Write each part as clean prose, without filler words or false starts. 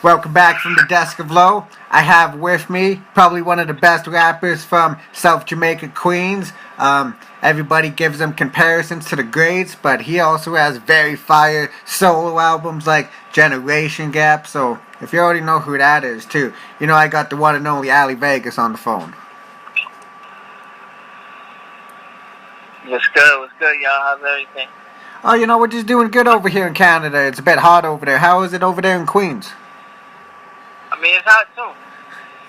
Welcome back from the desk of Low. I have with me probably one of the best rappers from South Jamaica Queens. Everybody gives him comparisons to the greats, but he also has very fire solo albums like Generation Gap. So if you already know who that is too, you know I got the one and only Ali Vegas on the phone. What's good? What's good, y'all? How's everything? Oh, you know, we're just doing good over here in Canada. It's a bit hot over there. How is it over there in Queens? I mean, it's hot too.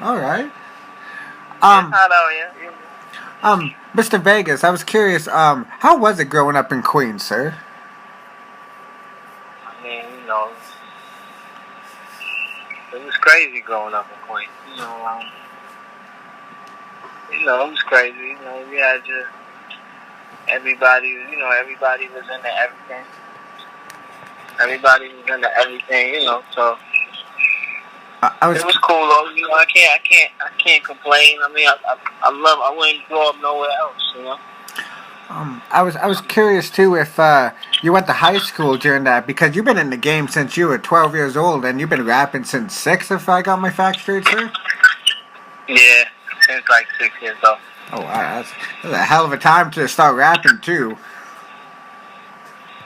All right. It's hot out here. Mr. Vegas, I was curious, how was it growing up in Queens, sir? I mean, it was crazy growing up in Queens. It was crazy. We had just everybody was into everything. Everybody was into everything, so it was cool though. I can't complain. I mean, I wouldn't grow up nowhere else. I was curious too if you went to high school during that, because you've been in the game since you were 12 years old and you've been rapping since 6, if I got my facts straight, sir. Yeah, since like 6 years old. Oh wow, that's a hell of a time to start rapping too.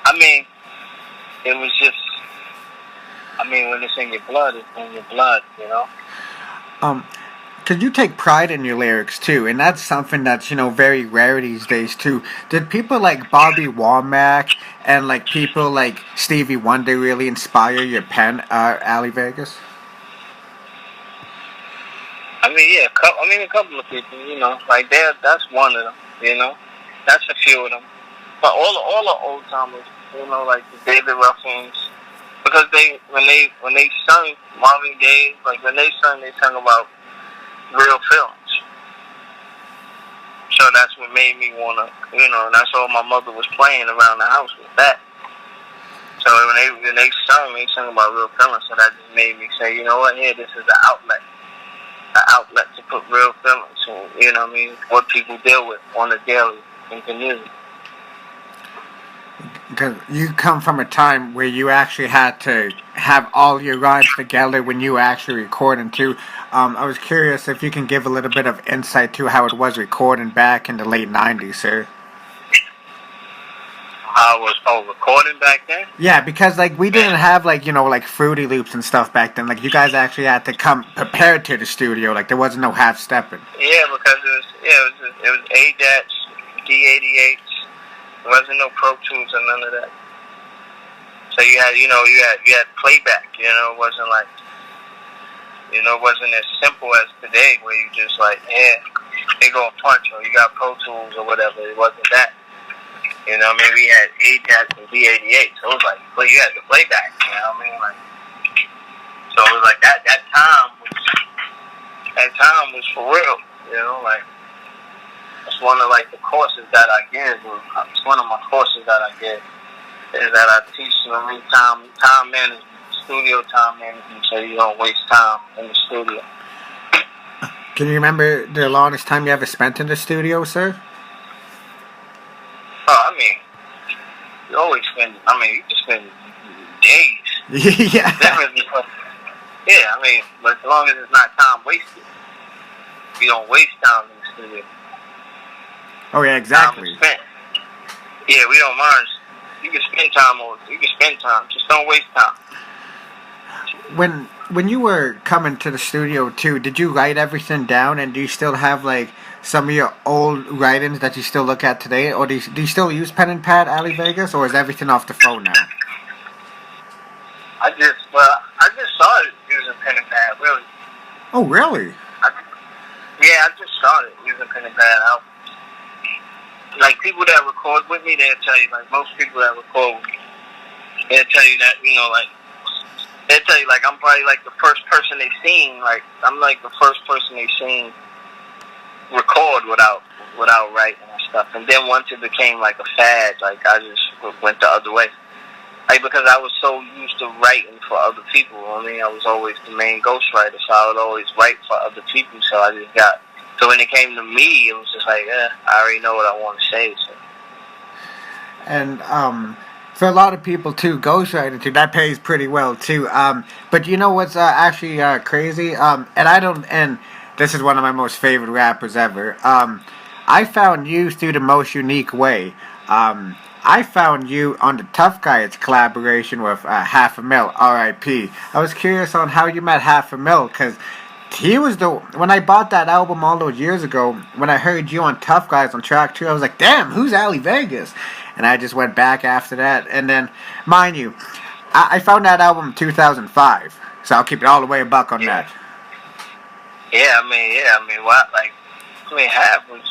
I mean, it was just. I mean, when it's in your blood, it's in your blood, Cause you take pride in your lyrics too, and that's something that's very rare these days too. Did people like Bobby Womack and like people like Stevie Wonder really inspire your pen, Ali Vegas? I mean, yeah, a couple of people, like that's one of them, that's a few of them. But all the old timers, like the David Ruffins, because when they sung Marvin Gaye, like when they sung about real feelings. So that's what made me wanna, that's all my mother was playing around the house with that. So when they sung about real feelings. So that just made me say, you know what, here, this is an outlet to put real feelings, and, what people deal with on a daily in community. Because you come from a time where you actually had to have all your rhymes together when you were actually recording too. I was curious if you can give a little bit of insight to how it was recording back in the late 90s, sir. How was recording back then? Yeah, because like we didn't have like Fruity Loops and stuff back then. Like you guys actually had to come prepared to the studio. Like there wasn't no half stepping. Yeah, because it was ADATs, D88s. There wasn't no Pro Tools or none of that. So you had playback. It wasn't like it wasn't as simple as today where you just like, yeah, they go a punch or you got Pro Tools or whatever. It wasn't that. We had ADATs and D88, so it was like, well, you had the playback. Like, so it was like that time was for real. Like. It's one of like the courses that I give. It's one of my courses that I give is that I teach time management, studio time management, so you don't waste time in the studio. Can you remember the longest time you ever spent in the studio, sir? Oh, I mean, you always spend. I mean, you can spend days. Yeah. Yeah, I mean, but as long as it's not time wasted, you don't waste time in the studio. Oh yeah, exactly. Yeah, we don't mind. You can spend time on it. You can spend time. Just don't waste time. When you were coming to the studio too, did you write everything down, and do you still have like some of your old writings that you still look at today, or do you still use pen and pad, Ali Vegas, or is everything off the phone now? I just started using pen and pad. Really. Oh really? I just started using pen and pad. Like, people that record with me, they'll tell you, like, most people that record with me, they'll tell you that, they'll tell you, like, I'm probably, like, the first person they've seen, like, I'm, like, the first person they've seen record without writing and stuff. And then once it became, like, a fad, like, I just went the other way. Like, because I was so used to writing for other people. I was always the main ghostwriter, so I would always write for other people, so when it came to me, it was just like, I already know what I want to say. So. And For a lot of people too, ghostwriting too, that pays pretty well too. But you know what's actually crazy? And I don't, and this is one of my most favorite rappers ever. I found you through the most unique way. I found you on the Tough Guys collaboration with Half a Mil, R.I.P. I was curious on how you met Half a Mil, because he was the when I bought that album all those years ago. When I heard you on Tough Guys on track 2, I was like, "Damn, who's Ali Vegas?" And I just went back after that. And then, mind you, I found that album in 2005, so I'll keep it all the way a buck on that. What, like, Half was,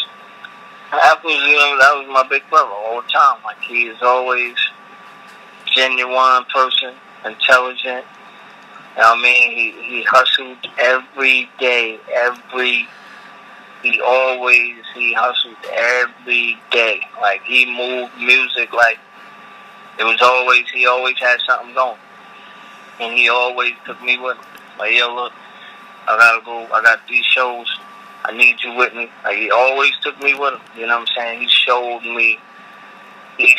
that was my big brother all the time. Like, he is always genuine person, intelligent. You know what I mean? He hustled every day, he hustled every day. Like, he moved music like, he always had something going. And he always took me with him. Like, yo, look, I got these shows, I need you with me. Like, he always took me with him. You know what I'm saying? He showed me the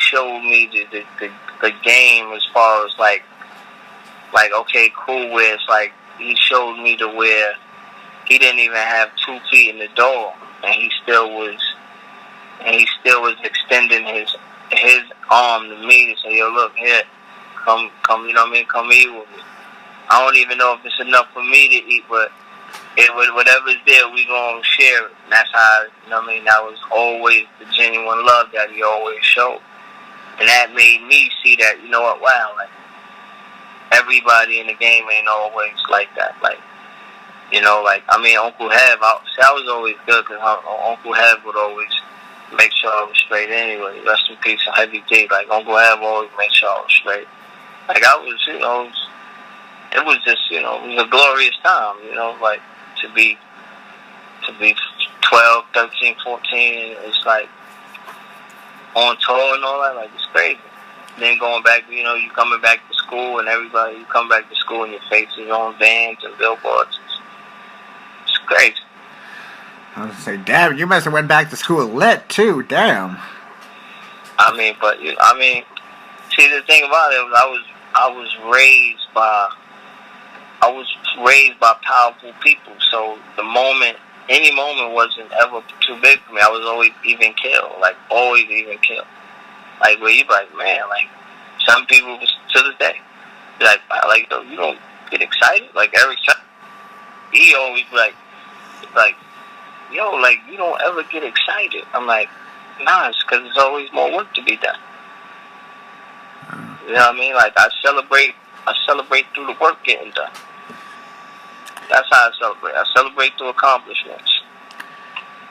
game as far as like, okay, cool, where it's like, he showed me to where he didn't even have 2 feet in the door, and he still was extending his arm to me to say, yo, look, here, come, you know what I mean, come eat with me. I don't even know if it's enough for me to eat, but whatever's there, we gonna share it. And that's how, you know what I mean, that was always the genuine love that he always showed. And that made me see that, you know what, wow, like, everybody in the game ain't always like that. Like, you know, like, I mean, Uncle Heb, I was always good, because Uncle Heb would always make sure I was straight anyway. Rest in peace, a Heavy D. Like, Uncle Heb always made sure I was straight. Like, I was, you know, it was just, you know, it was a glorious time, you know, like, to be 12, 13, 14, it's like, on tour and all that, like, it's crazy. Then going back, you know, you coming back to school, and you come back to school and your face is on vans and billboards. It's crazy. I was gonna say, damn, you must have went back to school lit too, damn. I mean, see, the thing about it was I was raised by powerful people, so any moment wasn't ever too big for me. I was always even killed, like, always even killed. Like, where you be like, man, like, some people to this day, be like, wow, like, you don't get excited? Like, every time, he always be like, yo, like, you don't ever get excited. I'm like, nah, it's because there's always more work to be done. You know what I mean? Like, I celebrate through the work getting done. That's how I celebrate. I celebrate through accomplishments.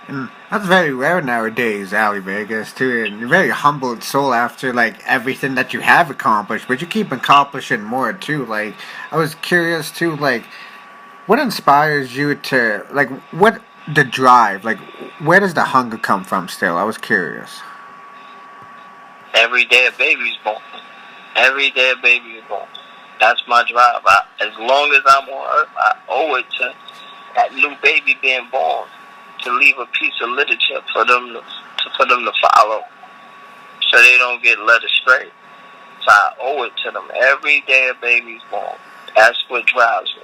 And that's very rare nowadays, Ali Vegas, too. And you're a very humbled soul after, like, everything that you have accomplished. But you keep accomplishing more, too. Like, I was curious, too, like, what inspires you to, like, what the drive? Like, where does the hunger come from still? I was curious. Every day a baby's born. Every day a baby is born. That's my drive. As long as I'm on earth, I owe it to that new baby being born, to leave a piece of literature for them to follow, so they don't get led astray. So I owe it to them. Every day a baby's born. That's what drives me.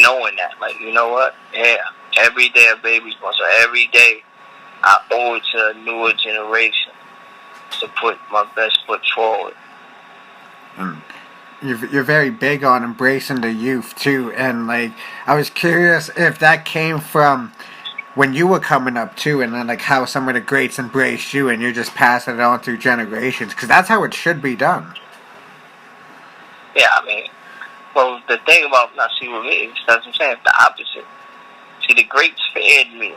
Knowing that, like, you know what? Yeah, every day a baby's born. So every day I owe it to a newer generation to put my best foot forward. You're very big on embracing the youth too, and like, I was curious if that came from when you were coming up too, and then like how some of the greats embraced you, and you're just passing it on through generations, because that's how it should be done. Yeah, I mean, well, the thing about, with me, that's what I'm saying, it's the opposite. See, the greats fed me.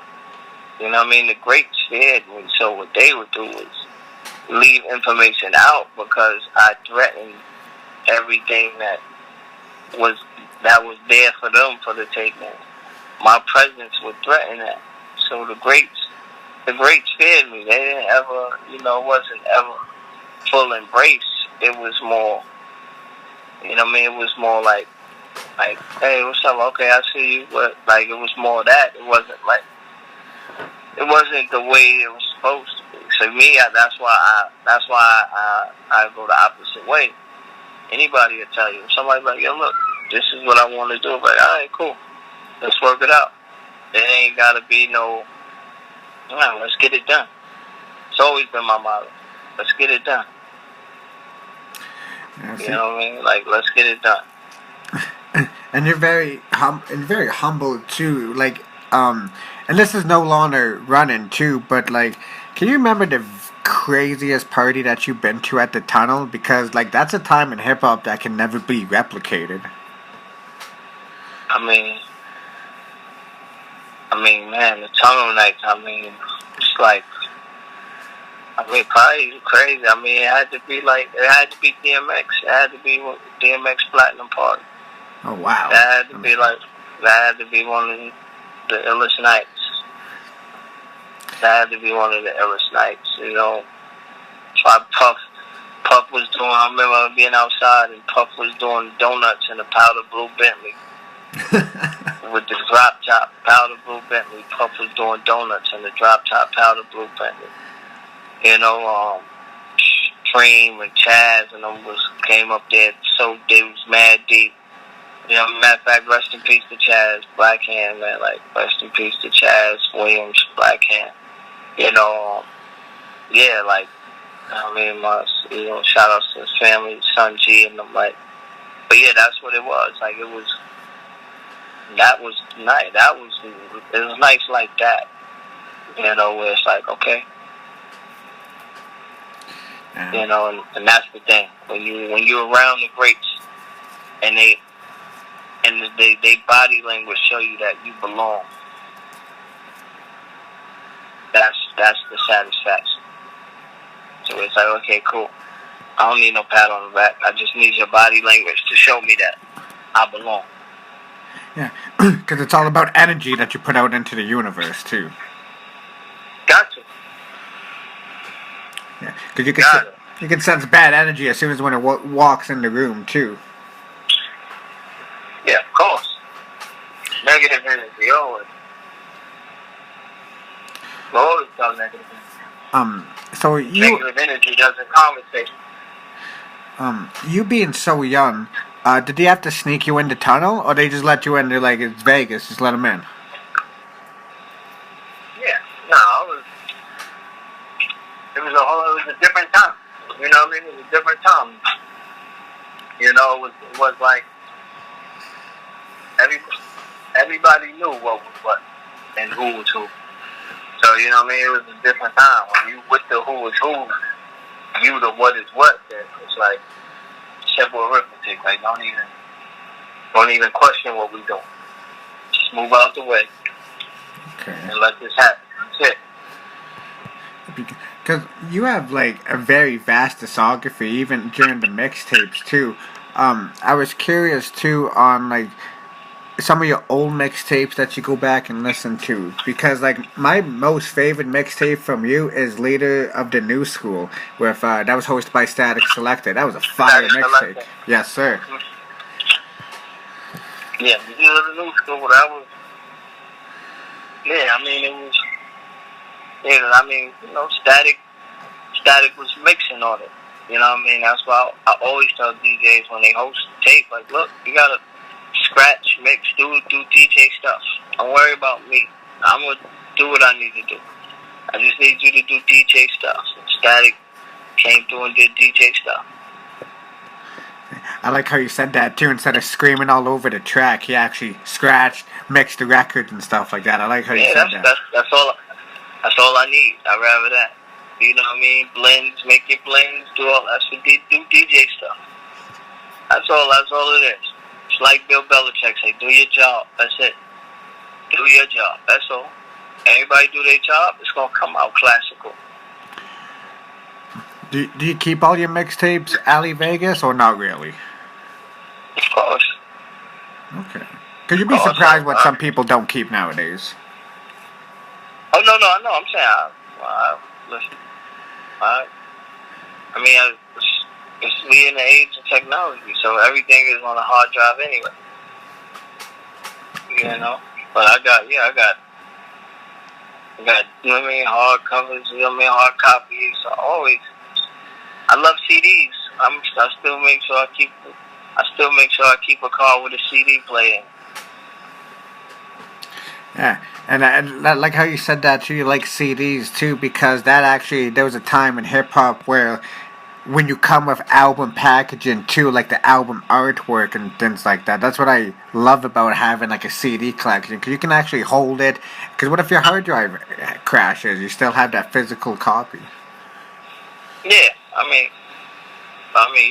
You know what I mean? The greats fed me. So what they would do is leave information out, because I threatened everything that was there for them for the taking. My presence would threaten that. So the greats fed me. They didn't ever, it wasn't ever full embrace. It was more, it was more like, hey, what's up? Okay, I see you. But like, it was more that. It wasn't the way it was supposed to be. So me, that's why I go the opposite way. Anybody will tell you. Somebody like, yo, look, this is what I want to do. But all right, cool, let's work it out. It ain't gotta be no. Let's get it done. It's always been my motto. Let's get it done. Yeah, you know what I mean? Like, let's get it done. And you're very very humble too. Like, and this is no longer running too. But like, can you remember the craziest party that you've been to at the tunnel? Because like, that's a time in hip hop that can never be replicated. I mean, man, the tunnel nights. I mean, it's like. Probably crazy. I mean, it had to be DMX. It had to be DMX Platinum Party. Oh wow! That had to be one of the illest nights. That had to be one of the illest nights. You know, so Puff was doing. I remember being outside and Puff was doing donuts in a powder blue Bentley. With the drop top powder blue Bentley, Puff was doing donuts in the drop top powder blue Bentley. You know, Dream and Chaz and them came up there, so they was mad deep. You know, matter of fact, rest in peace to Chaz, Black Hand, man. Like, rest in peace to Chaz Williams, Black Hand. You know, yeah, like, I mean, shout outs to his family, Son G and them, like. But yeah, that's what it was. Like, that was nice. It was nice like that. You know, where it's like, okay. You know, and that's the thing. When you're around the greats, and they body language show you that you belong. That's the satisfaction. So it's like, okay, cool. I don't need no pat on the back. I just need your body language to show me that I belong. Yeah, because it's all about energy that you put out into the universe too. Gotcha. Yeah, because you can sense bad energy as soon as when it walks in the room too. Yeah, of course. Negative energy, always. Always tell negative energy. So negative energy doesn't compensate. You being so young, did they have to sneak you in the tunnel, or they just let you in? They're like, it's Vegas, just let them in. Yeah, no, it was a different time. You know what I mean? It was a different time. You know, it was like everybody knew what was what and who was who. So, you know what I mean? It was a different time. When you with the who is who, you the what is what, then it's like simple arithmetic. Like, don't even question what we doing. Just move out the way. Okay. And let this happen. That's it. Because you have like a very vast discography, even during the mixtapes too. I was curious too on like some of your old mixtapes that you go back and listen to, because like my most favorite mixtape from you is Leader of the New School, with that was hosted by Static Selector. That was a fire mixtape. Yes, sir. Yeah, Leader of the New School. That was. Yeah, I mean it was. Yeah, I mean, you know, Static was mixing on it. You know what I mean? That's why I always tell DJs when they host tape, like, look, you gotta scratch, mix, do DJ stuff. Don't worry about me. I'm gonna do what I need to do. I just need you to do DJ stuff. Static came through and did DJ stuff. I like how you said that too. Instead of screaming all over the track, he actually scratched, mixed the record and stuff like that. I like how you said that. That's all I need. I'd rather that. You know what I mean? Blends, make your blends, do all that. Do DJ stuff. That's all it is. It's like Bill Belichick say, do your job. That's it. Do your job. That's all. Everybody do their job, it's going to come out classical. Do you keep all your mixtapes Ali Vegas or not really? Of course. Okay. Because you'd be surprised what some people don't keep nowadays. Oh, no, I know. I'm saying, listen. I mean, we in the age of technology, so everything is on a hard drive anyway. You know? But I got I got, you know what I mean, hard covers, you know what I mean, hard copies. So I love CDs. I still make sure I keep a car with a CD player. Yeah, and I like how you said that too. You like CDs too, because that actually there was a time in hip hop where when you come with album packaging too, like the album artwork and things like that. That's what I love about having like a CD collection, because you can actually hold it. Because what if your hard drive crashes? You still have that physical copy. Yeah, I mean,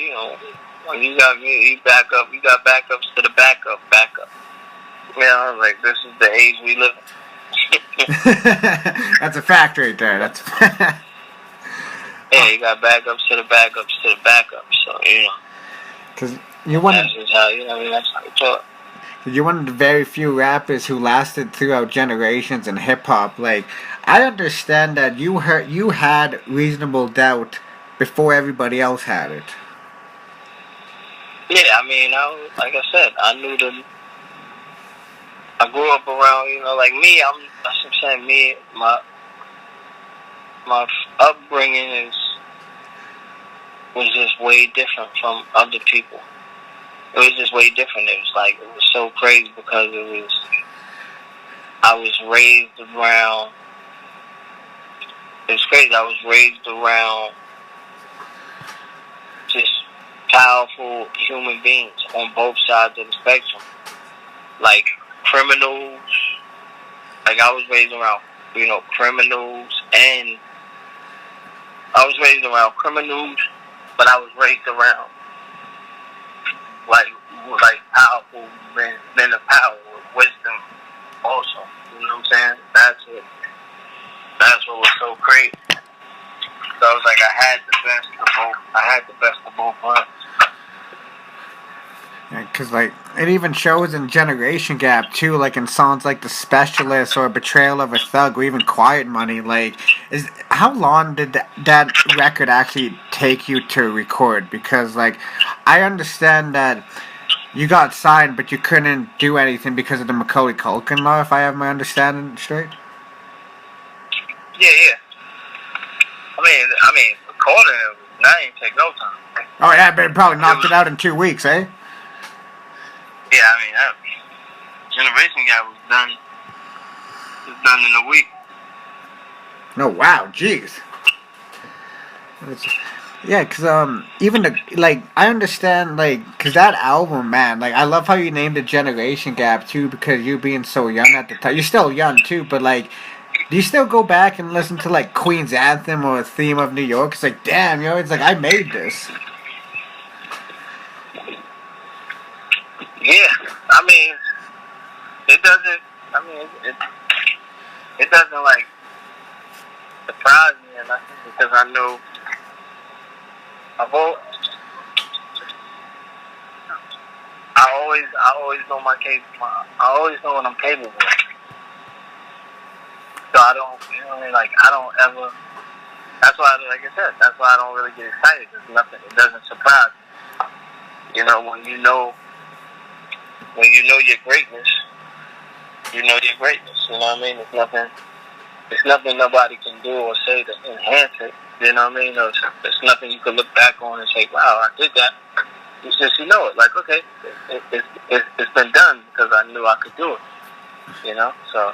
you know, when you got backups to the backup. You know, like, this is the age we live in. That's a fact right there. That's. Yeah, you got backups to the backups to the backups. So, you know. Because you're one. That's just how, you know, I mean, that's how you talk. You're one of the very few rappers who lasted throughout generations in hip hop. Like, I understand that you had Reasonable Doubt before everybody else had it. Yeah, I mean, like I said, I grew up around, you know, like me. That's what I'm saying. Me, my upbringing was just way different from other people. It was just way different. It was so crazy because I was raised around. It was crazy. I was raised around just powerful human beings on both sides of the spectrum, like criminals. Like, I was raised around, you know, criminals, and I was raised around criminals, but I was raised around like powerful men of power with wisdom also. You know what I'm saying? That's what was so crazy. So I was like, I had the best of both worlds. Because, like, it even shows in Generation Gap, too, like in songs like The Specialist or Betrayal of a Thug or even Quiet Money. Like, how long did that record actually take you to record? Because, like, I understand that you got signed, but you couldn't do anything because of the Macaulay Culkin law, if I have my understanding straight. Yeah. I mean, recording it, that ain't take no time. Oh, yeah, but it probably knocked it out in 2 weeks, eh? Yeah, I mean, that Generation Gap was done in a week. No, wow, jeez. Yeah, because even like, I understand, like, because that album, man, like, I love how you named it Generation Gap, too, because you being so young at the time. You're still young, too, but, like, do you still go back and listen to, like, Queen's Anthem or Theme of New York? It's like, damn, you know, it's like, I made this. Yeah, I mean, it doesn't, like, surprise me or nothing, because I know I always know I always know what I'm capable of. So I don't, you know what I mean, like, I don't ever, that's why, like I said, that's why I don't really get excited. It doesn't surprise me. You know, when you know your greatness, you know your greatness. You know what I mean? It's nothing nobody can do or say to enhance it. You know what I mean? It's nothing you can look back on and say, wow, I did that. It's just, you know it. Like, okay, it's been done because I knew I could do it. You know? So.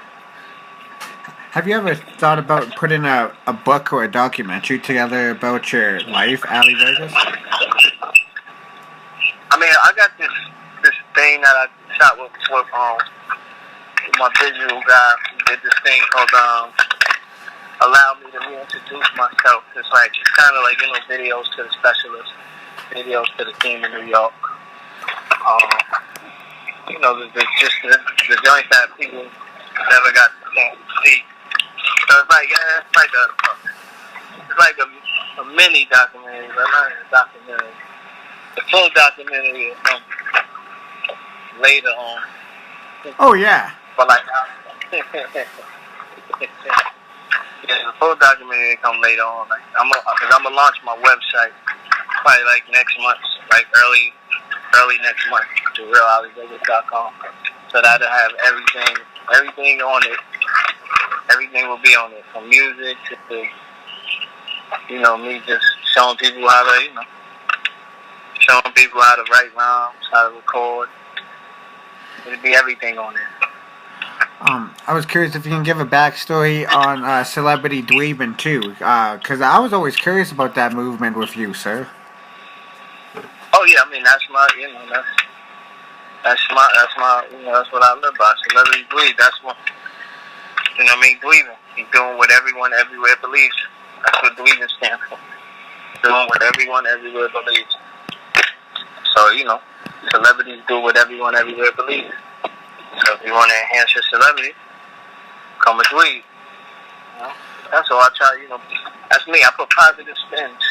Have you ever thought about putting a book or a documentary together about your life, Ali Vegas? I mean, I got this thing that I shot with my visual guy. He did this thing called Allow Me to Reintroduce Myself. It's kind of like, you know, videos to the specialist, videos to the team in New York. You know, just the joints that people never got the chance to see. So it's like a mini documentary, but not a documentary. The full documentary will come later on. Oh, yeah. But like, yeah, the full documentary will come later on. Like, I'm gonna launch my website probably like next month, like early next month, to realalivegas.com. So that'll have everything on it. everything will be on it, from music to me just showing people how to, showing people how to write rhymes, how to record. It'll be everything on there. I was curious if you can give a backstory on celebrity Dweeb too, because I was always curious about that movement with you, sir. Oh yeah, I mean that's my, that's what I live by. Celebrity Dweeb. That's what, Dweebing. He's doing what everyone everywhere believes. That's what Dweebing stands for. Doing what everyone everywhere believes. So celebrities do what everyone everywhere believes. So if you want to enhance your celebrity, come with Dweeb. That's all I try. That's me. I put positive spins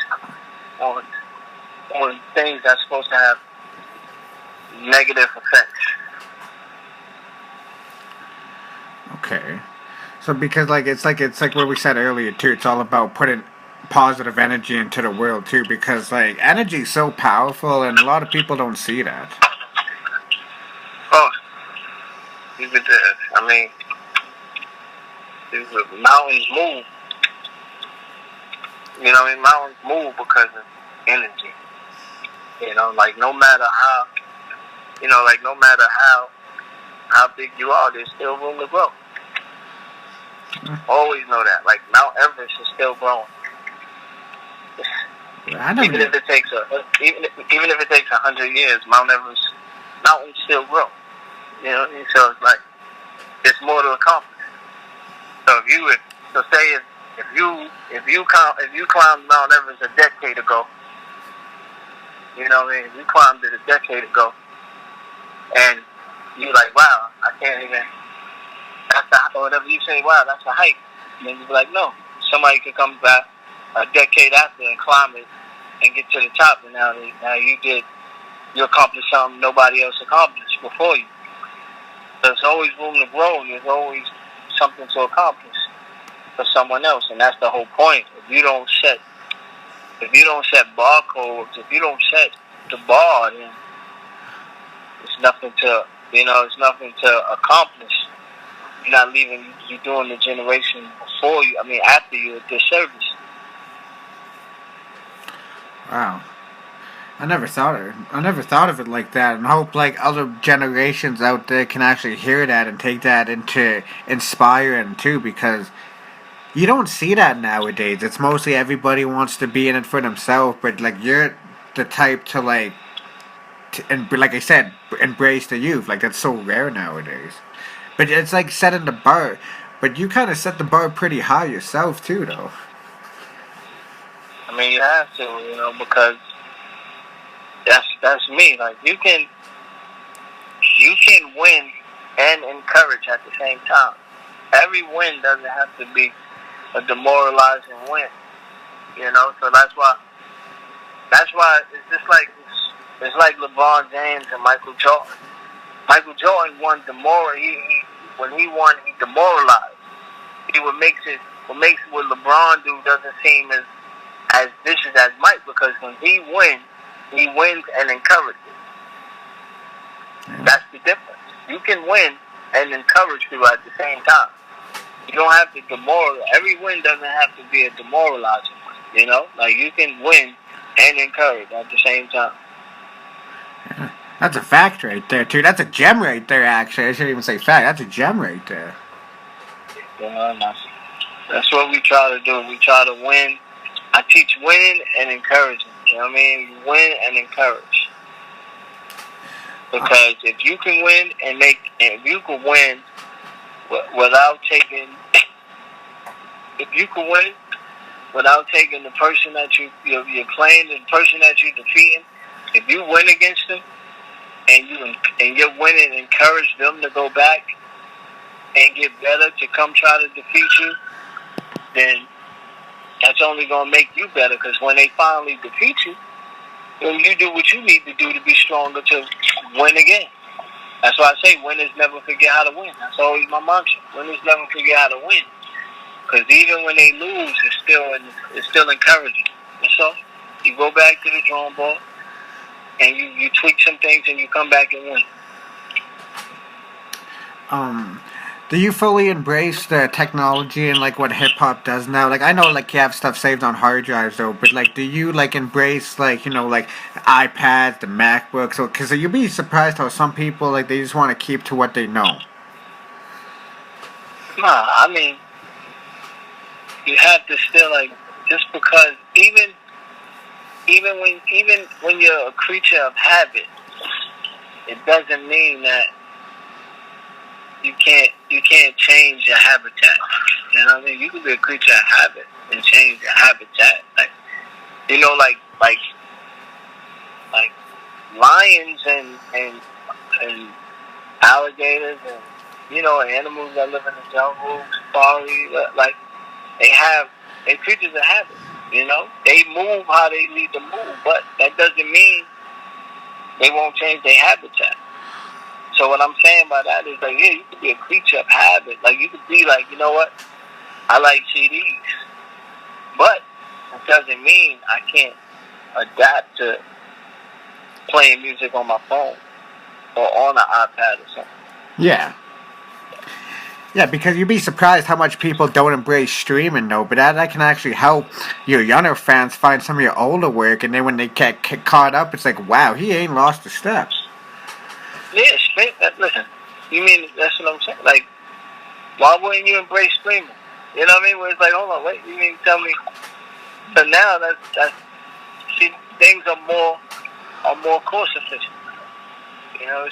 on things that's supposed to have negative effects. Okay. So because it's like what we said earlier too. It's all about putting positive energy into the world too. Because energy is so powerful, and a lot of people don't see that. Oh, mountains move. Mountains move because of energy. No matter how, no matter how big you are, there's still room to grow. Always know that. Like Mount Everest is still growing. Even if it takes 100 years, mountains still grow. So it's like there's more to accomplish. So if you climbed Mount Everest a decade ago, if you climbed it a decade ago, and you're like, wow, I can't even. Or whatever you say, wow, that's a hike. And then you be like, no, somebody could come back a decade after and climb it and get to the top, and now you accomplished something nobody else accomplished before you. There's always room to grow, and there's always something to accomplish for someone else, and that's the whole point. If you don't set barcodes, if you don't set the bar, then it's nothing to accomplish. You're not leaving. You're doing the generation before you. After you a disservice. Wow. I never thought of it like that, and I hope other generations out there can actually hear that and take that into inspiring too, because you don't see that nowadays. It's mostly everybody wants to be in it for themselves, but you're the type to and like I said, embrace the youth. That's so rare nowadays. But it's setting the bar. But you kind of set the bar pretty high yourself too, though. You have to, because that's me. You can win and encourage at the same time. Every win doesn't have to be a demoralizing win. So that's why it's just it's like LeBron James and Michael Jordan. Michael Jordan won when he won, he demoralized. What makes what LeBron do doesn't seem as vicious as Mike, because when he wins and encourages. That's the difference. You can win and encourage people at the same time. You don't have to demoralize. Every win doesn't have to be a demoralizing win. You can win and encourage at the same time. Yeah. That's a fact right there, too. That's a gem right there, actually. I shouldn't even say fact. That's a gem right there. That's what we try to do. We try to win. I teach winning and encouraging. Win and encourage. Because if you can win if you can win without taking the person that you're playing, the person that you're defeating, if you win against them, and you're winning, encourage them to go back and get better, to come try to defeat you, then that's only going to make you better, because when they finally defeat you, then you do what you need to do to be stronger to win again. That's why I say winners never forget how to win. That's always my mantra. Winners never forget how to win. Because even when they lose, it's still encouraging. So you go back to the drawing board, and you tweak some things, and you come back and win. Do you fully embrace the technology and like what hip hop does now? Like I know like you have stuff saved on hard drives though, but like do you like embrace like like iPads, the MacBooks? Because you'll be surprised how some people like they just want to keep to what they know. Nah, I mean, you have to still like just because even when you're a creature of habit, it doesn't mean that you can't change your habitat. You know what I mean? You can be a creature of habit and change your habitat. Like like lions and alligators and animals that live in the jungle, safari, like they're creatures of habit. They move how they need to move, but that doesn't mean they won't change their habitat. So what I'm saying by that is like, yeah, you could be a creature of habit. Like you could be like, you know what? I like CDs, but it doesn't mean I can't adapt to playing music on my phone or on an iPad or something. Yeah. Yeah, because you'd be surprised how much people don't embrace streaming, though. But that can actually help your younger fans find some of your older work, and then when they get caught up, it's like, wow, he ain't lost a step. Yeah, listen, you mean that's what I'm saying? Like, why wouldn't you embrace streaming? You know what I mean? Where it's like, hold on, wait, you mean tell me? So now see, things are more cost efficient.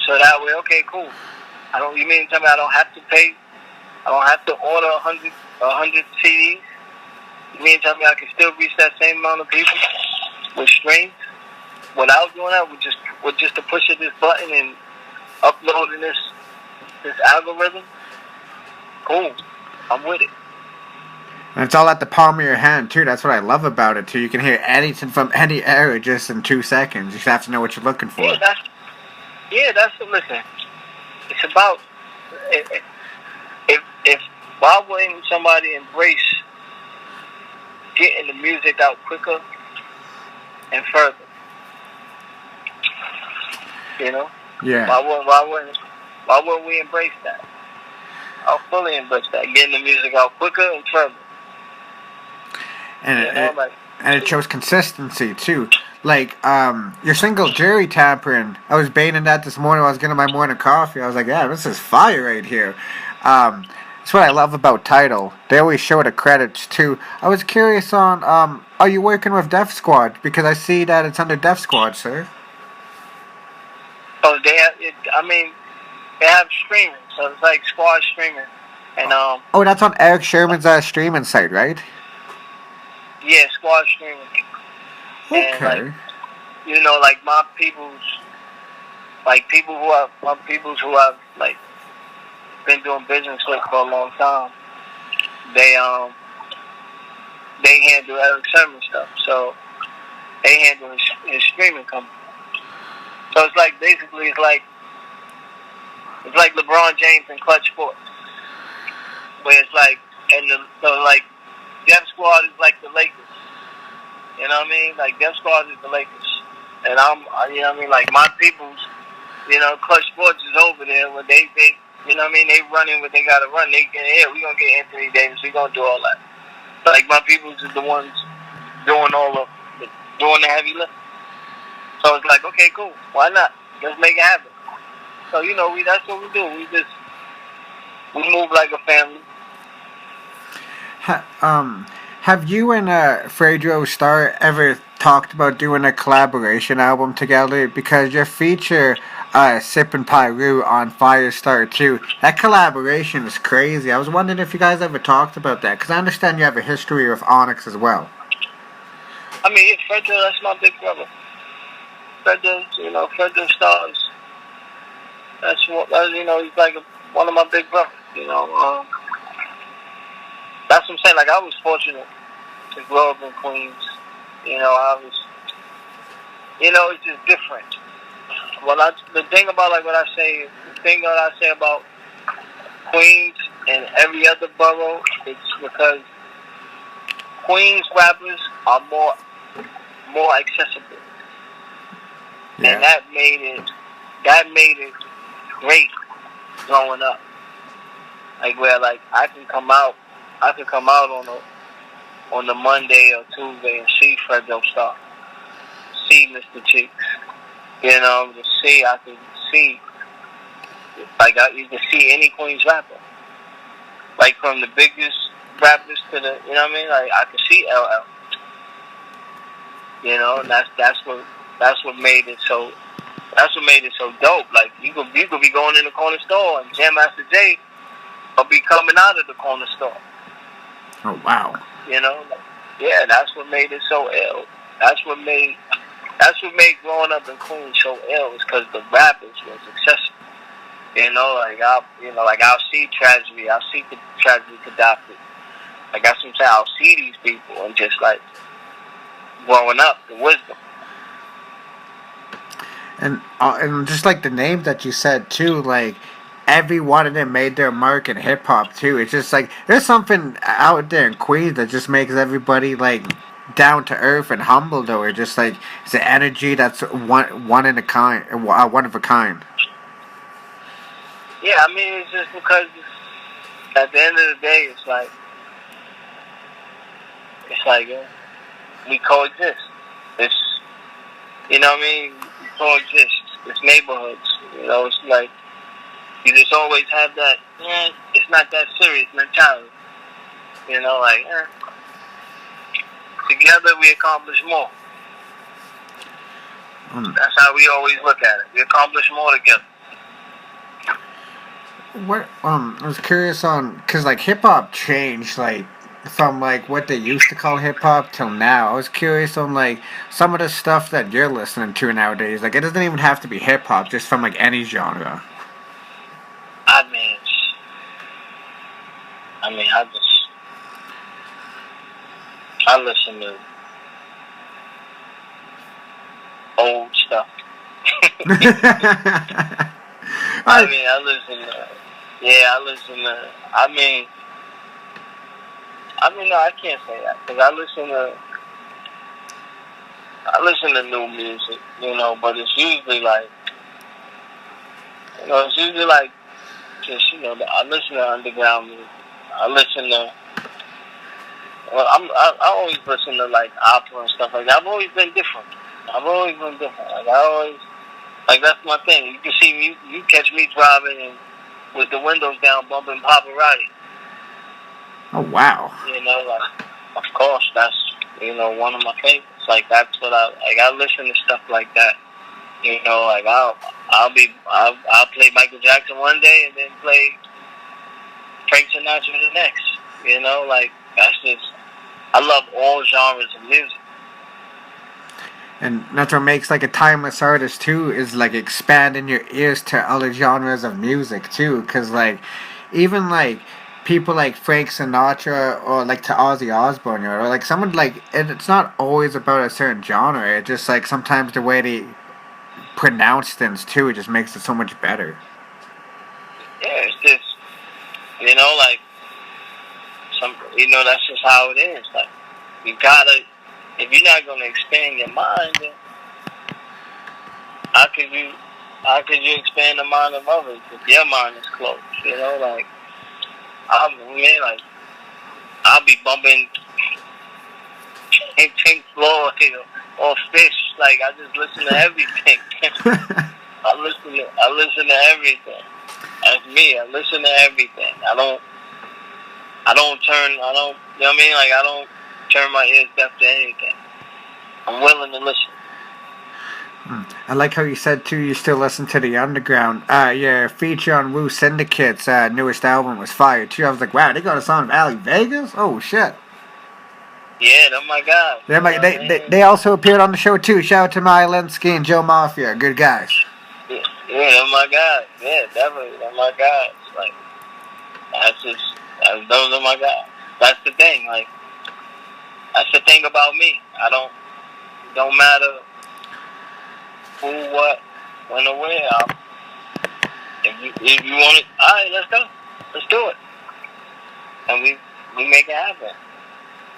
So that way, okay, cool. You mean tell me I don't have to pay? I don't have to order 100 CDs. You mean tell me I can still reach that same amount of people with streams without doing that? With just the push of this button and uploading this algorithm? Cool, I'm with it. And it's all at the palm of your hand too. That's what I love about it too. You can hear anything from any era just in 2 seconds. You just have to know what you're looking for. Listen. It's about if why wouldn't somebody embrace getting the music out quicker and further? Yeah. Why wouldn't we embrace that? I'll fully embrace that. Getting the music out quicker and further. And it shows consistency too. Like your single Jerry Tampering, I was baiting that this morning while I was getting my morning coffee. I was like, yeah, this is fire right here. That's what I love about Tidal. They always show the credits too. I was curious on are you working with Def Squad? Because I see that it's under Def Squad, sir. Oh, they have streaming, so it's like Squad streaming. And oh, that's on Eric Sherman's streaming site, right? Yeah, Squad streaming. Okay. And like my peoples who have like been doing business with for a long time, they handle Eric Sherman stuff. So they handle his streaming company. So it's like basically it's like LeBron James and Clutch Sports, where it's like like Def Squad is like the Lakers. You know what I mean? Like Def Squad is the Lakers, and you know what I mean? Like my peoples, Clutch Sports is over there where they you know what I mean? They running what they gotta run. They get here. We gonna get Anthony Davis. We gonna do all that. But like my peoples is the ones doing doing the heavy lift. So it's like, okay, cool. Why not? Let's make it happen. So that's what we do. We move like a family. Have you and Fredro Starr ever talked about doing a collaboration album together? Because your feature, Sippin' Pyru on Firestar 2, that collaboration is crazy. I was wondering if you guys ever talked about that, because I understand you have a history with Onyx as well. I mean, Fredro, that's my big brother. Fredro Starr's, he's like one of my big brothers, That's what I'm saying. Like, I was fortunate to grow up in Queens. It's just different. The thing about I say about Queens and every other borough, it's because Queens rappers are more accessible. Yeah. And that made it great growing up. Like where like I can come out on the Monday or Tuesday and see Fredo Star, see Mr. Cheeks, you know, just see, I can see, like you can see any Queens rapper, like from the biggest rappers to the, you know what I mean, like I can see LL, you know, and that's what made it so. That's what made it so dope. Like you could be going in the corner store and Jam Master Jay will be coming out of the corner store. Oh wow. You know, like, yeah, that's what made it so ill. That's what made growing up in Queens so ill, is because the rappers was accessible. You know, I'll see Tragedy, I'll see the Tragedy Gaddafi. Like that's what I'm saying. I'll see these people and just like growing up, the wisdom. And just like the name that you said too, like every one of them made their mark in hip hop too. It's just like there's something out there in Queens that just makes everybody like down to earth and humble, though. Or just like it's an energy that's one in a kind, one of a kind. Yeah, I mean it's just because at the end of the day, it's like we coexist. It's, you know what I mean. Coexist. It's neighborhoods. You know, it's like you just always have that. It's not that serious mentality. You know, like together we accomplish more. That's how we always look at it. We accomplish more together. What I was curious on, because like hip hop changed like from like what they used to call hip hop till now. I was curious on like some of the stuff that you're listening to nowadays. Like it doesn't even have to be hip hop, just from like any genre. I mean, I listen to old stuff. I no, I can't say that, because I listen to new music, you know, but it's usually like, just, you know, I listen to underground music. I always listen to like opera and stuff like that. I've always been different. Like that's my thing. You can see me, you catch me driving and with the windows down, bumping Pavarotti. Oh wow! You know, like of course that's, you know, one of my favorites. Like that's what I listen to stuff like that. You know, like I'll play Michael Jackson one day and then play Frank Sinatra the next. You know, like that's just, I love all genres of music. And that's what makes like a timeless artist too, is like expanding your ears to other genres of music too. Cause like even like people like Frank Sinatra or like to Ozzy Osbourne, or like someone like, and it's not always about a certain genre. It's just like sometimes the way they pronounce things too, it just makes it so much better. Yeah, it's just, you know, like that's just how it is. Like you gotta, if you're not gonna expand your mind, then how could you expand the mind of others if your mind is closed? You know, like I'll be bumping Pink Floyd or Fish. Like I just listen to everything. I listen to everything. That's me. I listen to everything. You know what I mean? Like I don't turn my ears deaf to anything. I'm willing to listen. I like how you said too, you still listen to the underground. Your feature on Wu Syndicate's newest album was fire too. I was like, wow, they got a song of Ali Vegas? Oh shit. Yeah, oh my god. They also appeared on the show too. Shout out to Maya Linsky and Joe Mafia, good guys. Yeah, oh my god. Yeah, definitely, oh my god. Like those are my guys. That's the thing. Like that's the thing about me. Don't matter who, what, when, or where. If you want it, all right, let's go. Let's do it. And we make it happen.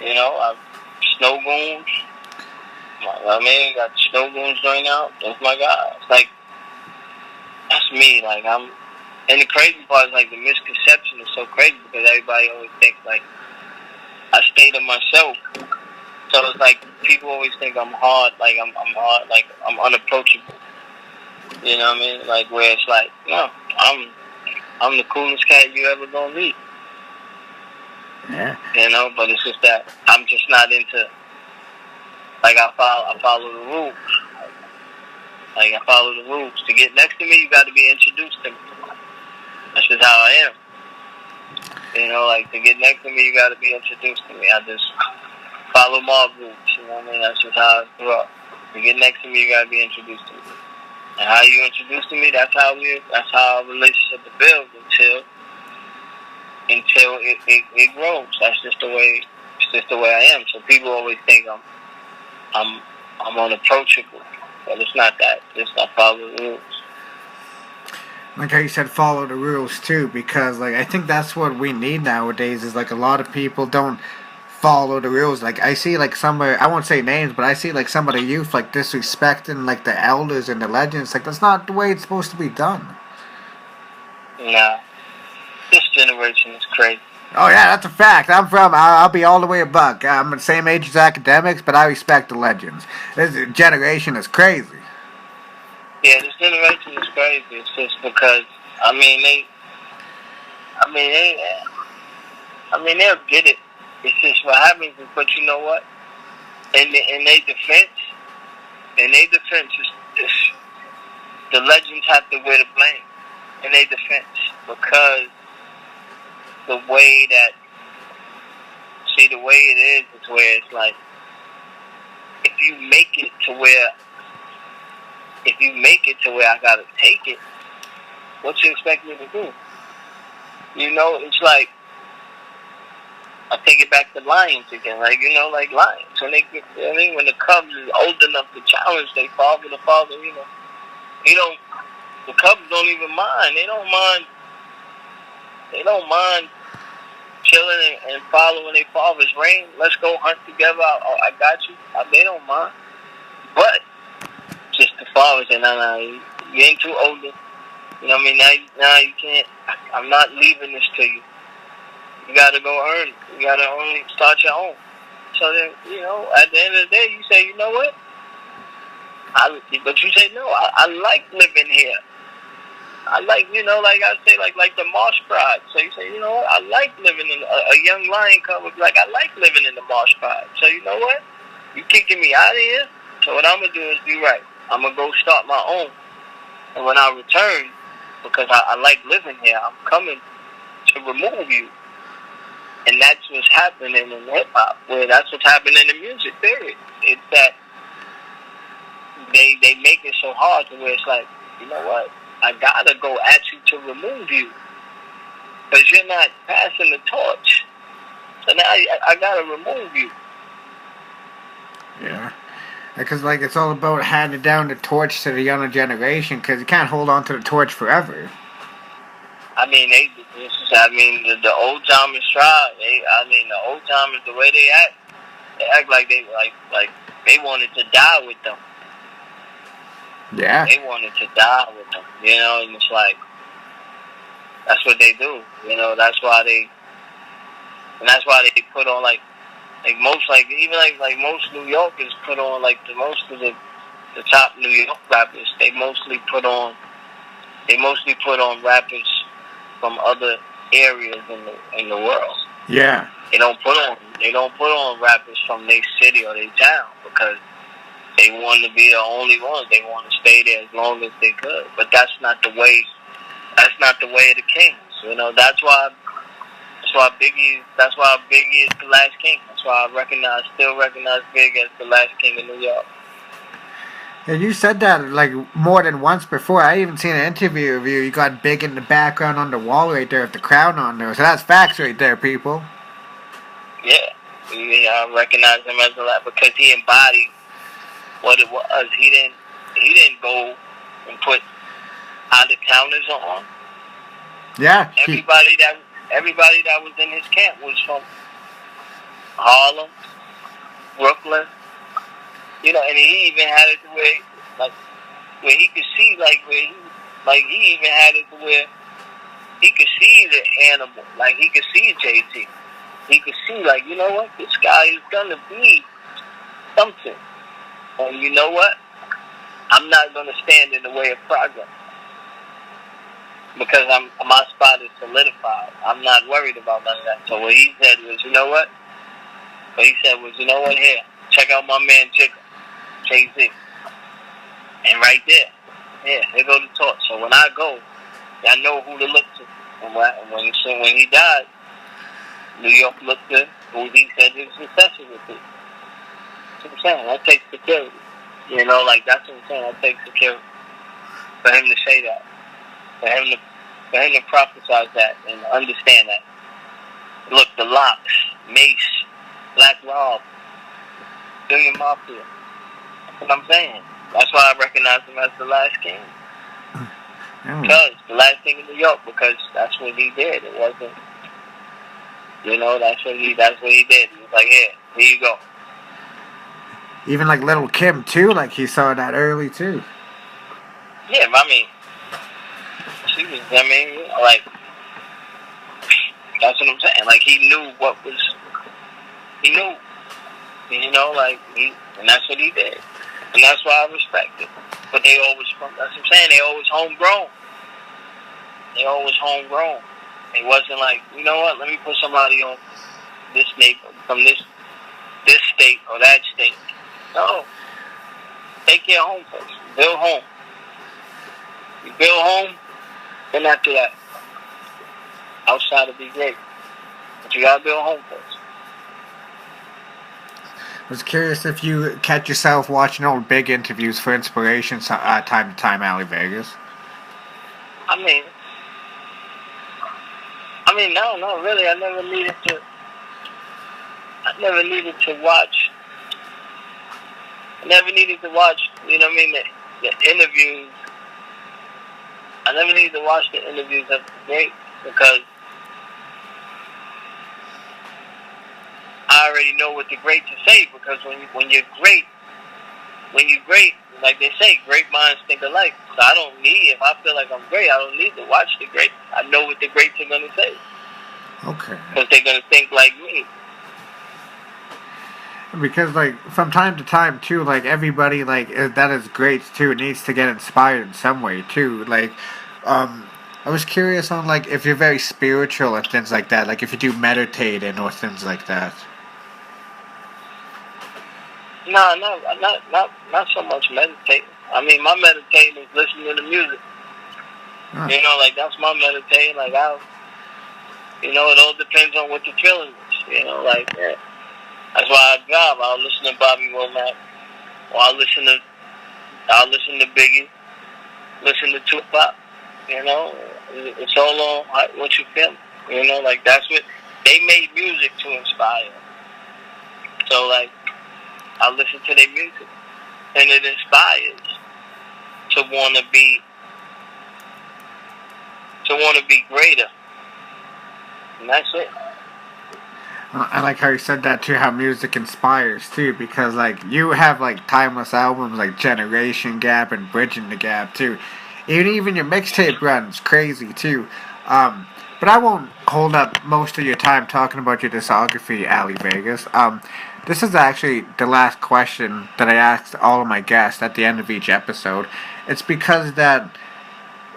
You know, Snow Goons. Got Snow Goons join out. That's my guy. It's like, that's me. Like, And the crazy part is, like, the misconception is so crazy because everybody always thinks, like, I stay to myself. So it's like people always think I'm hard, like I'm hard, like I'm unapproachable. You know what I mean? Like where it's like, no, I'm the coolest cat you ever gonna meet. Yeah. You know, but it's just that I'm just not into. Like I follow the rules. Like I follow the rules. To get next to me, you got to be introduced to me. That's just how I am. You know, like to get next to me, you got to be introduced to me. I just follow mob rules. You know what I mean? That's just how I grew up. To get next to me, you got to be introduced to me. And how you introduce to me, that's how our relationship builds until it grows. That's just the way. It's just the way I am. So people always think I'm unapproachable, but it's not that. It's not following the rules. Like how you said, follow the rules too, because like I think that's what we need nowadays. Is like a lot of people don't follow the rules. Like I see like I won't say names, but I see like some of the youth like disrespecting like the elders and the legends. Like that's not the way it's supposed to be done. Nah, this generation is crazy. Oh yeah, that's a fact. I'll be all the way a buck. I'm the same age as academics, but I respect the legends. This generation is crazy. Yeah, this generation is crazy. It's just because they'll get it. It's just what happens is, but you know what? In their defense, is the legends have to wear the blame. In their defense, because the way it is where it's like, if you make it to where I gotta take it, what you expect me to do? You know, it's like, I take it back to lions again, like, you know, like lions. When they get, you know what I mean, when the cubs is old enough to challenge their father, you know, the cubs don't even mind. They don't mind chilling and following their father's reign. Let's go hunt together. I got you. They don't mind. But just the father saying, no, you ain't too old. You know what I mean? Now you can't. I'm not leaving this to you. You gotta go earn it. You gotta start your own. So then, you know, at the end of the day, you say, you know what? But you say, no, I like living here. I like, you know, like I say, like the marsh pride. So you say, you know what? I like living in a young lion cub would be like, I like living in the marsh pride. So you know what? You kicking me out of here. So what I'm gonna do is be right. I'm gonna go start my own. And when I return, because I like living here, I'm coming to remove you. And that's what's happening in hip hop. Where that's what's happening in music. Period. It's that they make it so hard to where it's like, you know what? I gotta go at you to remove you, because you're not passing the torch. So now I gotta remove you. Yeah, because like it's all about handing down the torch to the younger generation, because you can't hold on to the torch forever. I mean, the old timers try. The old timers, the way they act like they wanted to die with them. Yeah. They wanted to die with them, you know, and it's like, that's what they do, you know, that's why they put on like most, like even like most New Yorkers put on like most of the top New York rappers, they mostly put on rappers from other areas in the world. Yeah. They don't put on rappers from their city or their town, because they want to be the only ones. They want to stay there as long as they could. But that's not the way. That's not the way of the kings. You know. That's why Biggie is the last king. That's why I still recognize Big as the last king of New York. And you said that like more than once before. I even seen an interview of you. You got Big in the background on the wall right there with the crown on there. So that's facts right there, people. Yeah, I recognize him as the last, because he embodied what it was. He didn't go and put out-of-towners on. Yeah. Everybody that was in his camp was from Harlem, Brooklyn. You know, and he even had it to where he could see, he even had it to where he could see the animal, like he could see JT. He could see, like, you know what, this guy is gonna be something. And you know what? I'm not gonna stand in the way of progress because my spot is solidified. I'm not worried about none of that. So what he said was, you know what? What he said was, you know what? Here, check out my man Jay-Z. And right there, here go the torch. So when I go, I know who to look to. And when he died, New York looked to who he said his successor would be. That's what I'm saying. That takes security. You know, like, that's what I'm saying. That takes security. For him to say that. For him to prophesize that and understand that. Look, the Locks, Mace, Black Rob, Billion Mafia. That's what I'm saying. That's why I recognize him as the last king. Because the last king in New York, because that's what he did. It wasn't, you know, that's what he did. He was like, here you go. Even like Little Kim too, like he saw that early too. Yeah, I mean, she was, like, that's what I'm saying. Like, he knew he knew, you know, like, and that's what he did. And that's why I respect it. But that's what I'm saying, they always homegrown. It wasn't like, you know what, let me put somebody on this neighborhood, from this state or that state. No. Take care of home first. Build home. You build home, then after that, outside will be great. But you gotta build home first. I was curious if you catch yourself watching old Big interviews for inspiration time to time, Ali Vegas. No, really. I never needed to watch. You know what I mean? The interviews. I never needed to watch the interviews of the greats because I already know what the greats to say. Because when you're great, like they say, great minds think alike. So I don't need, if I feel like I'm great, I don't need to watch the greats. I know what the greats are going to say. Okay. Because they're going to think like me. Because, like, from time to time, too, like, everybody, like, that is great, too, needs to get inspired in some way, too. Like, I was curious on, like, if you're very spiritual and things like that. Like, if you do meditating or things like that. No, not so much meditating. I mean, my meditating is listening to music. Huh. You know, like, that's my meditating. Like, it all depends on what the feeling is. You know, like, yeah. That's why I drive. I'll listen to Bobby Womack, or I'll listen to Biggie, listen to Tupac. You know, it's all on what you feel. You know, like, that's what they made music to inspire. So, like, I listen to their music, and it inspires to want to be greater, and that's it. I like how you said that too, how music inspires too, because like you have like timeless albums like Generation Gap and Bridging the Gap too. Even your mixtape run's crazy too. But I won't hold up most of your time talking about your discography, Ali Vegas. This is actually the last question that I asked all of my guests at the end of each episode. It's because that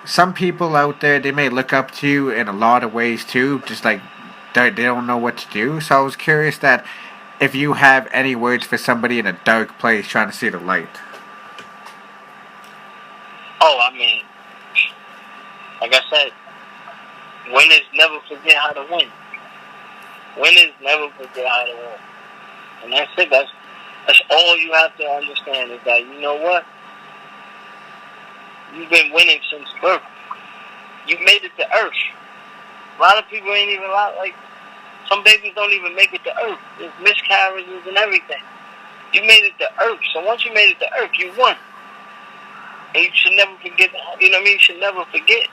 some people out there, they may look up to you in a lot of ways too, just like they don't know what to do. So I was curious that if you have any words for somebody in a dark place trying to see the light. Oh, I mean, like I said, winners never forget how to win. Winners never forget how to win. And that's it. That's all you have to understand is that, you know what? You've been winning since birth. You made it to Earth. A lot of people ain't even like, some babies don't even make it to Earth. There's miscarriages and everything. You made it to Earth. So once you made it to Earth, you won. And you should never forget, you know what I mean? You should never forget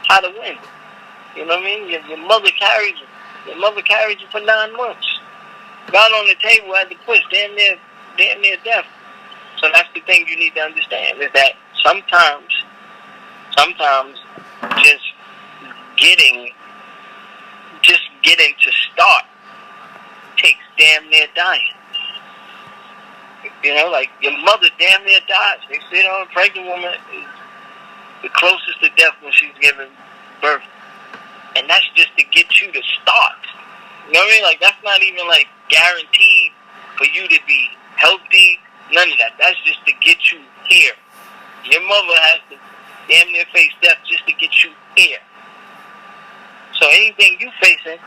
how to win. You know what I mean? Your mother carried you. Your mother carried you for 9 months. Got on the table at the push, damn near death. So that's the thing you need to understand, is that sometimes just getting to start takes damn near dying. You know, like your mother damn near dies. They say, you know, a pregnant woman is the closest to death when she's giving birth. And that's just to get you to start. You know what I mean? Like, that's not even, like, guaranteed for you to be healthy. None of that. That's just to get you here. Your mother has to damn near face death just to get you here. So anything you facing,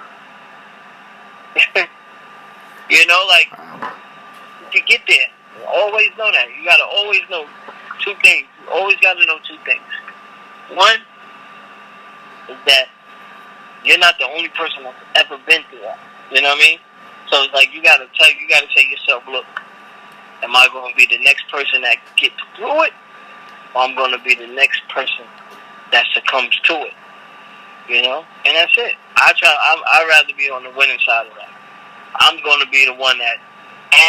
you know, like, to get there, you always know that. You got to always know two things. You always got to know two things. One is that you're not the only person that's ever been through that. You know what I mean? So it's like you gotta tell yourself, look, am I gonna be the next person that gets through it? Or I'm gonna be the next person that succumbs to it. You know? And that's it. I'd rather be on the winning side of that. I'm gonna be the one that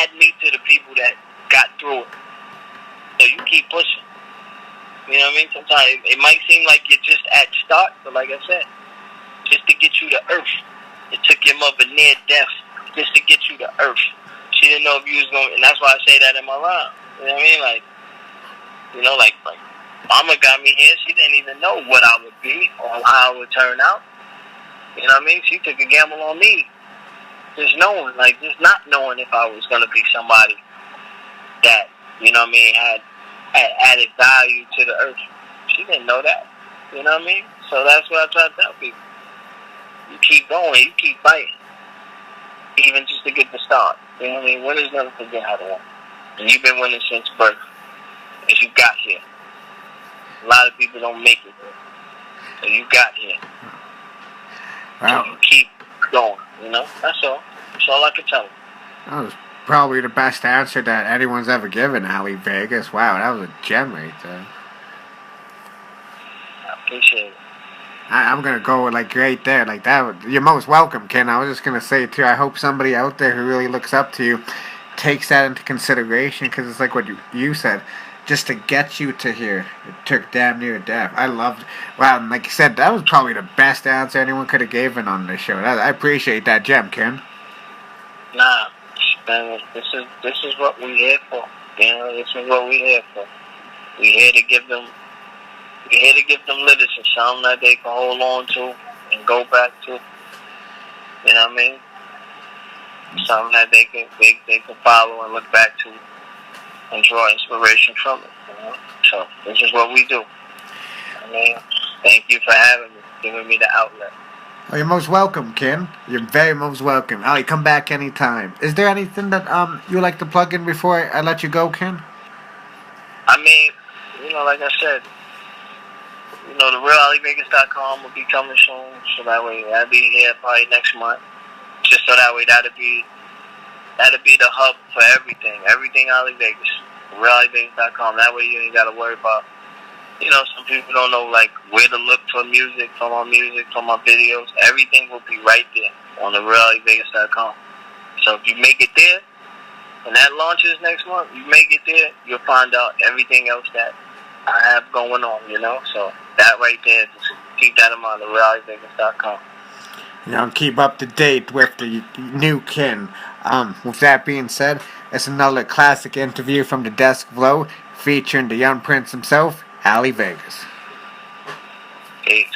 add me to the people that got through it. So you keep pushing. You know what I mean? Sometimes it might seem like you're just at start, but like I said, just to get you to earth. It took your mother near death just to get you to earth. She didn't know if you was going to, and that's why I say that in my line. You know what I mean? Like, you know, like Mama got me here. She didn't even know what I would be or how I would turn out. You know what I mean? She took a gamble on me. Just not knowing if I was going to be somebody that, you know what I mean, had added value to the earth. She didn't know that. You know what I mean? So that's what I try to tell people. You keep going, you keep fighting. Even just to get the start. You know what I mean? Winners never forget how to win. And you've been winning since birth. As you got here. A lot of people don't make it. So you got here. Wow. So you keep going, you know? That's all. That's all I can tell you. That was probably the best answer that anyone's ever given, Ali Vegas. Wow, that was a gem right there. I appreciate it. I'm gonna go with like right there, like that. You're most welcome, Ken. I was just gonna say too. I hope somebody out there who really looks up to you takes that into consideration, because it's like what you said, just to get you to here. It took damn near death. I loved. Wow, and like you said, that was probably the best answer anyone could have given on this show. I appreciate that gem, Ken. Nah, man, this is what we here for. You know, this is what we here for. We here to give them. We're here to give them literature, something that they can hold on to and go back to. You know what I mean? Something that they can follow and look back to and draw inspiration from it. You know? So this is what we do. I mean, thank you for having me, giving me the outlet. Oh, you're most welcome, Ken. You're very most welcome. Ali, come back anytime. Is there anything that you would like to plug in before I let you go, Ken? I mean, you know, like I said, you know, the realalivegas.com will be coming soon, so that way I'll be here probably next month. Just so that way that'll be the hub for everything Ali Vegas. realalivegas.com. That way you ain't gotta worry about, you know, some people don't know like where to look for music, for my videos. Everything will be right there on the realalivegas.com. So if you make it there, and that launches next month, you make it there, you'll find out everything else that I have going on, you know. So that right there, just keep that in mind, the reallyvegas.com. You know, keep up to date with the new Ken. With that being said, it's another classic interview from the Desk Below, featuring the young prince himself, Ali Vegas. Peace.